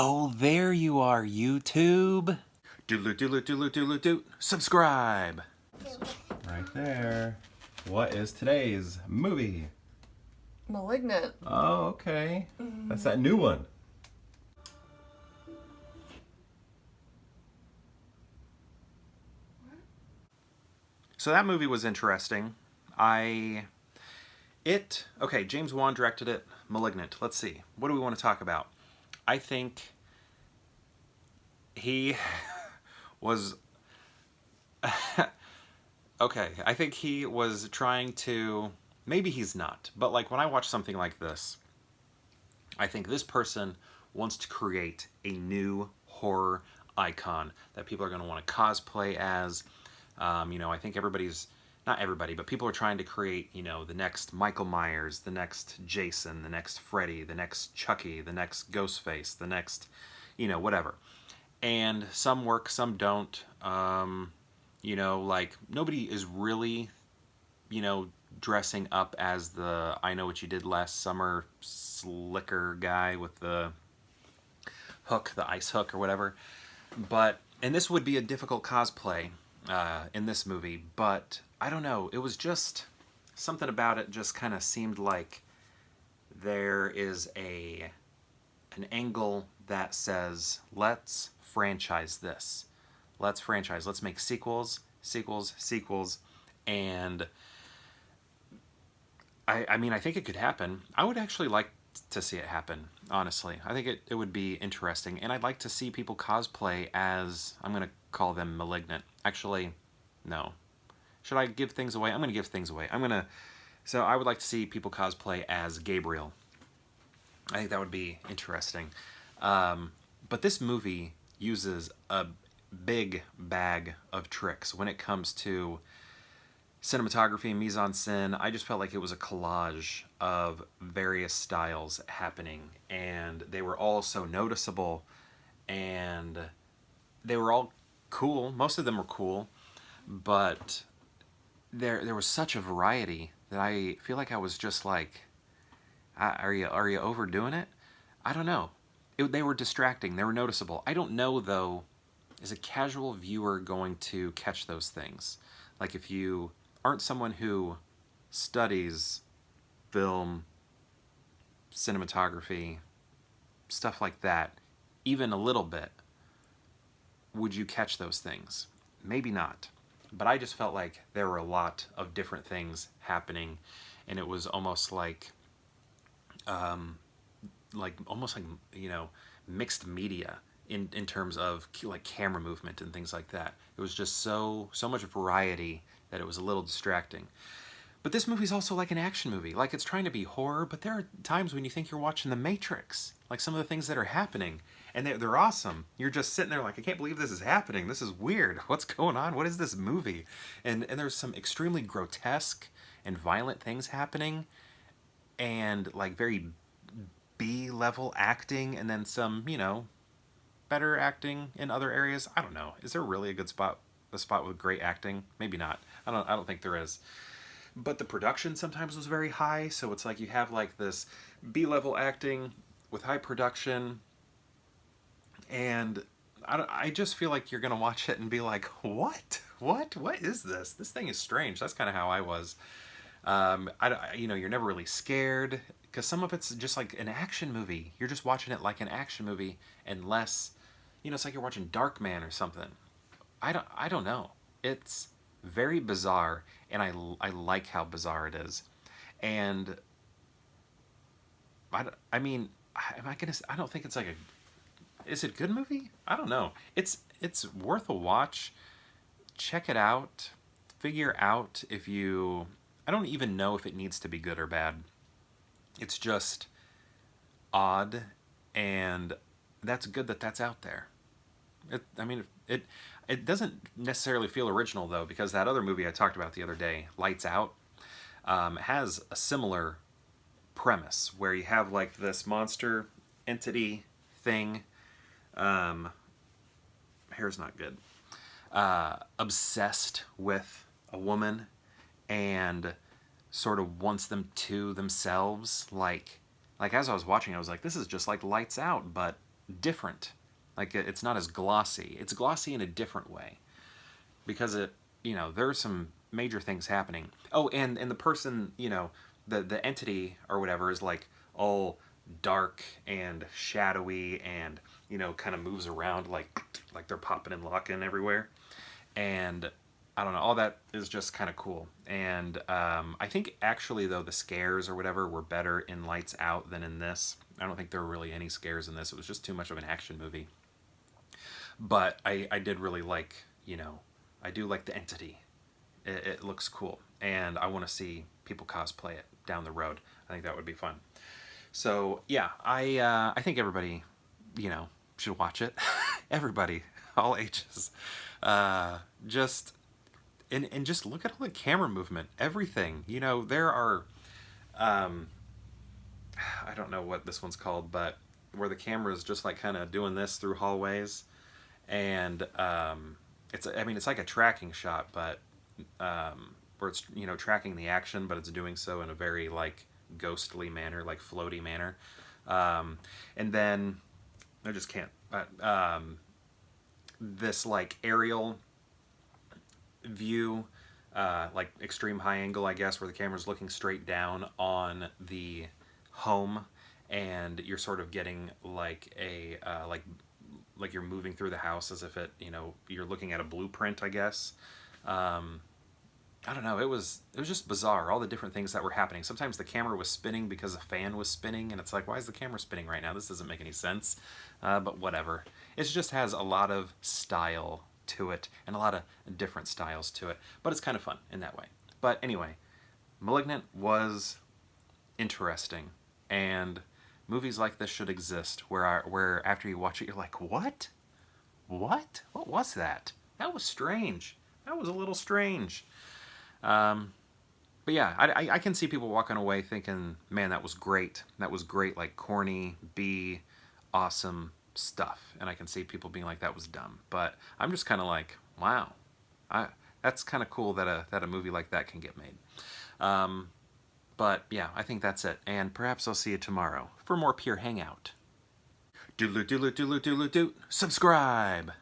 Oh, there you are, YouTube. Doodle doodle doodle doodle doot. Subscribe. Right there. What is today's movie? Malignant. Oh, okay. That's that new one. So that movie was interesting. Okay, James Wan directed it. Malignant. Let's see. What do we want to talk about? I think he was okay, I think he was trying to, maybe he's not, but like when I watch something like this, I think this person wants to create a new horror icon that people are going to want to cosplay as. I think not everybody, but people are trying to create, the next Michael Myers, the next Jason, the next Freddy, the next Chucky, the next Ghostface, the next, whatever. And some work, some don't. Like nobody is really, dressing up as the I Know What You Did Last Summer slicker guy with the hook, the ice hook or whatever. And this would be a difficult cosplay in this movie, but I don't know. It was just something about it just kind of seemed like there is an angle that says, let's franchise this. Let's make sequels, and I think it could happen. I would actually like to see it happen, honestly. I think it would be interesting, and I'd like to see people cosplay as, I'm going to call them Malignant. Actually, no. Should I give things away? I'm going to give things away. So I would like to see people cosplay as Gabriel. I think that would be interesting. But this movie uses a big bag of tricks when it comes to cinematography, mise-en-scène. I just felt like it was a collage of various styles happening, and they were all so noticeable, and they were all cool. Most of them were cool, but there was such a variety that I feel like I was just like, are you overdoing it? I don't know. They were distracting. They were noticeable. I don't know, though, is a casual viewer going to catch those things? Like if you aren't someone who studies film, cinematography, stuff like that, even a little bit, would you catch those things? Maybe not. But I just felt like there were a lot of different things happening, and it was almost like mixed media in terms of like camera movement and things like that. It was just so much variety that it was a little distracting. But this movie's also like an action movie. Like it's trying to be horror, but there are times when you think you're watching The Matrix. Like some of the things that are happening, and they're awesome. You're just sitting there like, I can't believe this is happening. This is weird. What's going on? What is this movie? And there's some extremely grotesque and violent things happening, and like very B-level acting, and then some, better acting in other areas. I don't know. Is there really a spot with great acting? Maybe not. I don't think there is. But the production sometimes was very high, so it's like you have like this B-level acting with high production, and I just feel like you're gonna watch it and be like, what is this? This thing is strange. That's kind of how I was. You're never really scared because some of it's just like an action movie. You're just watching it like an action movie, unless, it's like you're watching Darkman or something. I don't know. It's very bizarre, and I like how bizarre it is. And I mean, I don't think it's like is it a good movie? I don't know. It's worth a watch. Check it out. Figure out if you, I don't even know if it needs to be good or bad. It's just odd, and that's good that that's out there. It doesn't necessarily feel original, though, because that other movie I talked about the other day, Lights Out, has a similar premise where you have like this monster entity thing. Hair's not good. Obsessed with a woman and sort of wants them to themselves. Like as I was watching, I was like, this is just like Lights Out, but different. Like it's not as glossy. It's glossy in a different way because there are some major things happening. Oh, and the person, the entity or whatever is like all dark and shadowy and kind of moves around like they're popping and locking everywhere. And I don't know, all that is just kind of cool. And I think actually though the scares or whatever were better in Lights Out than in this. I don't think there were really any scares in this. It was just too much of an action movie. But I did really like, I do like the entity. It looks cool, and I want to see people cosplay it down the road. I think that would be fun. So yeah, I think everybody, should watch it. Everybody, all ages, just and just look at all the camera movement, everything. There are, I don't know what this one's called, but where the camera is just like kind of doing this through hallways, and it's like a tracking shot, but where it's tracking the action, but it's doing so in a very like ghostly manner, like floaty manner. And then I just can't. This like aerial view, like extreme high angle, I guess, where the camera's looking straight down on the home, and you're sort of getting like a like you're moving through the house as if you're looking at a blueprint, I guess. I don't know. It was just bizarre. All the different things that were happening. Sometimes the camera was spinning because a fan was spinning, and it's like, why is the camera spinning right now? This doesn't make any sense. But whatever. It just has a lot of style to it, and a lot of different styles to it. But it's kind of fun in that way. But anyway, *Malignant* was interesting, and movies like this should exist, where after you watch it, you're like, what? What was that? That was strange. That was a little strange. But yeah, I can see people walking away thinking, man, that was great. That was great, like corny, B, awesome stuff. And I can see people being like, that was dumb. But I'm just kind of like, wow, that's kind of cool that a movie like that can get made. But yeah, I think that's it. And perhaps I'll see you tomorrow for more Pure Hangout. Doodle doodle doodle doodle doot. Subscribe!